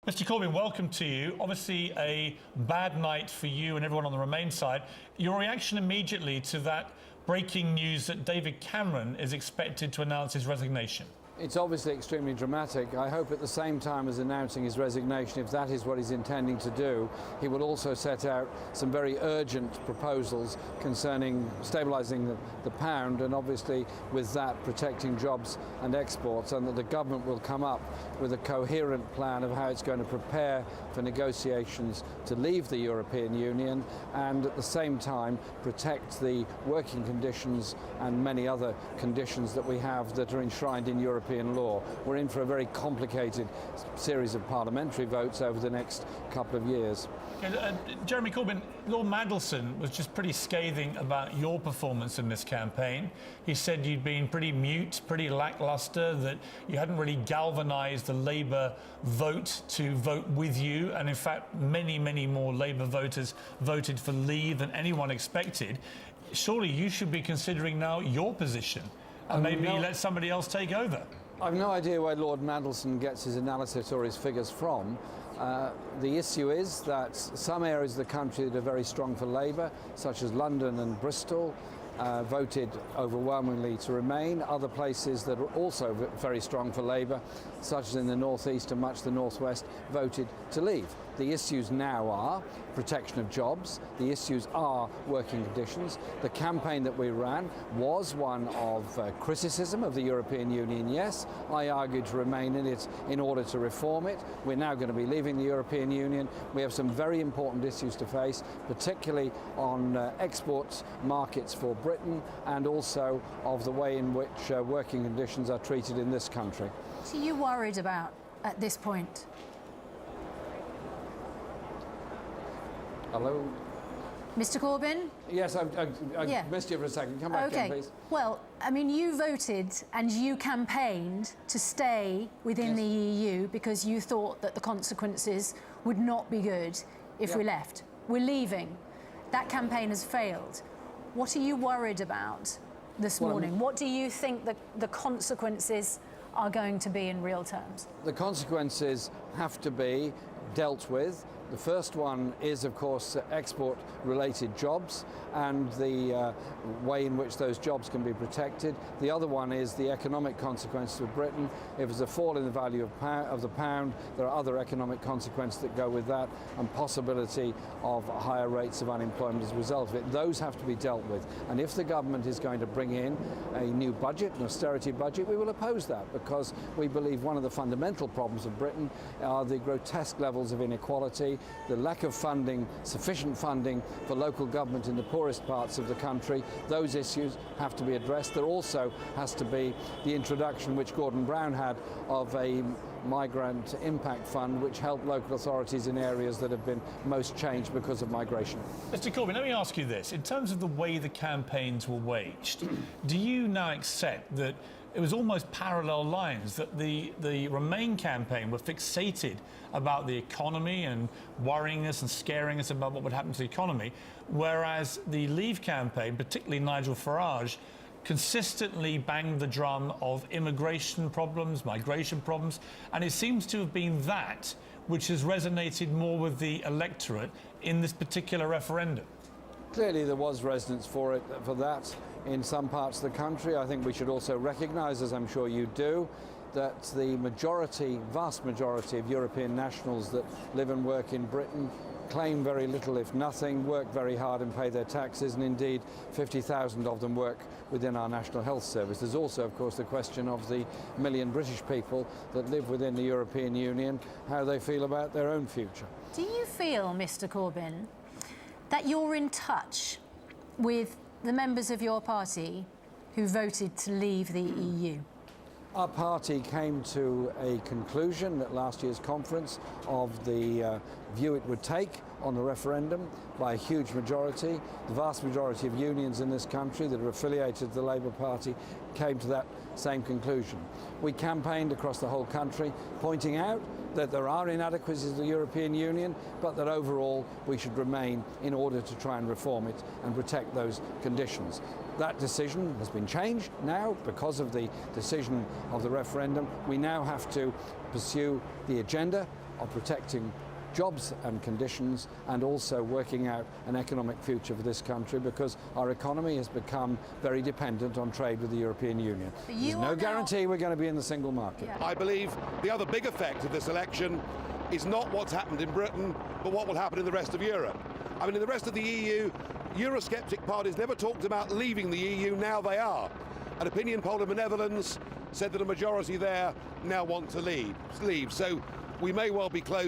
Mr. Corbyn, welcome to you. Obviously a bad night for you and everyone on the Remain side. Your reaction immediately to that breaking news that David Cameron is expected to announce his resignation? It's obviously extremely dramatic. I hope at the same time as announcing his resignation, if that is what he's intending to do, he will also set out some very urgent proposals concerning stabilising the pound and obviously with that protecting jobs and exports, and that the government will come up with a coherent plan of how it's going to prepare for negotiations to leave the European Union and at the same time protect the working conditions and many other conditions that we have that are enshrined in European law. We're in for a very complicated series of parliamentary votes over the next couple of years. Jeremy Corbyn, Lord Mandelson was just pretty scathing about your performance in this campaign. He said you'd been pretty mute, pretty lacklustre, that you hadn't really galvanised the Labour vote to vote with you, and in fact many, many more Labour voters voted for Leave than anyone expected. Surely you should be considering now your position and maybe let somebody else take over. I've no idea where Lord Mandelson gets his analysis or his figures from. The issue is that some areas of the country that are very strong for Labour, such as London and Bristol, voted overwhelmingly to remain. Other places that are also very strong for Labour, such as in the North East and much of the North West, voted to leave. The issues now are protection of jobs. The issues are working conditions. The campaign that we ran was one of criticism of the European Union, yes. I argued to remain in it in order to reform it. We're now going to be leaving the European Union. We have some very important issues to face, particularly on export markets for Britain and also of the way in which working conditions are treated in this country. What are you worried about at this point? Hello? Mr. Corbyn? Yes, I missed you for a second. Come back again, please. Well, I mean, you voted and you campaigned to stay within the EU because you thought that the consequences would not be good if we left. We're leaving. That campaign has failed. What are you worried about this morning? What do you think the consequences are going to be in real terms? The consequences have to be dealt with. The first one is, of course, export-related jobs and the way in which those jobs can be protected. The other one is the economic consequences of Britain. If there's a fall in the value of the pound, there are other economic consequences that go with that and possibility of higher rates of unemployment as a result of it. Those have to be dealt with. And if the government is going to bring in a new budget, an austerity budget, we will oppose that because we believe one of the fundamental problems of Britain are the grotesque levels of inequality, the lack of funding, sufficient funding for local government in the poorest parts of the country. Those issues have to be addressed. There also has to be the introduction, which Gordon Brown had, of a migrant impact fund which helped local authorities in areas that have been most changed because of migration. Mr. Corbyn, let me ask you this. In terms of the way the campaigns were waged, do you now accept that it was almost parallel lines, that the Remain campaign were fixated about the economy and worrying us and scaring us about what would happen to the economy, whereas the Leave campaign, particularly Nigel Farage, consistently banged the drum of immigration problems, migration problems, and it seems to have been that which has resonated more with the electorate in this particular referendum. Clearly there was resonance for that in some parts of the country. I think we should also recognise, as I'm sure you do, that the vast majority of European nationals that live and work in Britain claim very little, if nothing, work very hard and pay their taxes, and indeed 50,000 of them work within our National Health Service. There's also, of course, the question of the million British people that live within the European Union, how they feel about their own future. Do you feel, Mr. Corbyn, that you're in touch with the members of your party who voted to leave the EU? Our party came to a conclusion at last year's conference of the view it would take on the referendum by a huge majority. The vast majority of unions in this country that are affiliated to the Labour Party came to that same conclusion. We campaigned across the whole country, pointing out that there are inadequacies of the European Union, but that overall we should remain in order to try and reform it and protect those conditions. That decision has been changed now because of the decision of the referendum. We now have to pursue the agenda of protecting jobs and conditions, and also working out an economic future for this country, because our economy has become very dependent on trade with the European Union. There's no guarantee we're going to be in the single market. Yeah. I believe the other big effect of this election is not what's happened in Britain, but what will happen in the rest of Europe. I mean, in the rest of the EU, Eurosceptic parties never talked about leaving the EU, now they are. An opinion poll in the Netherlands said that a majority there now want to leave. So we may well be close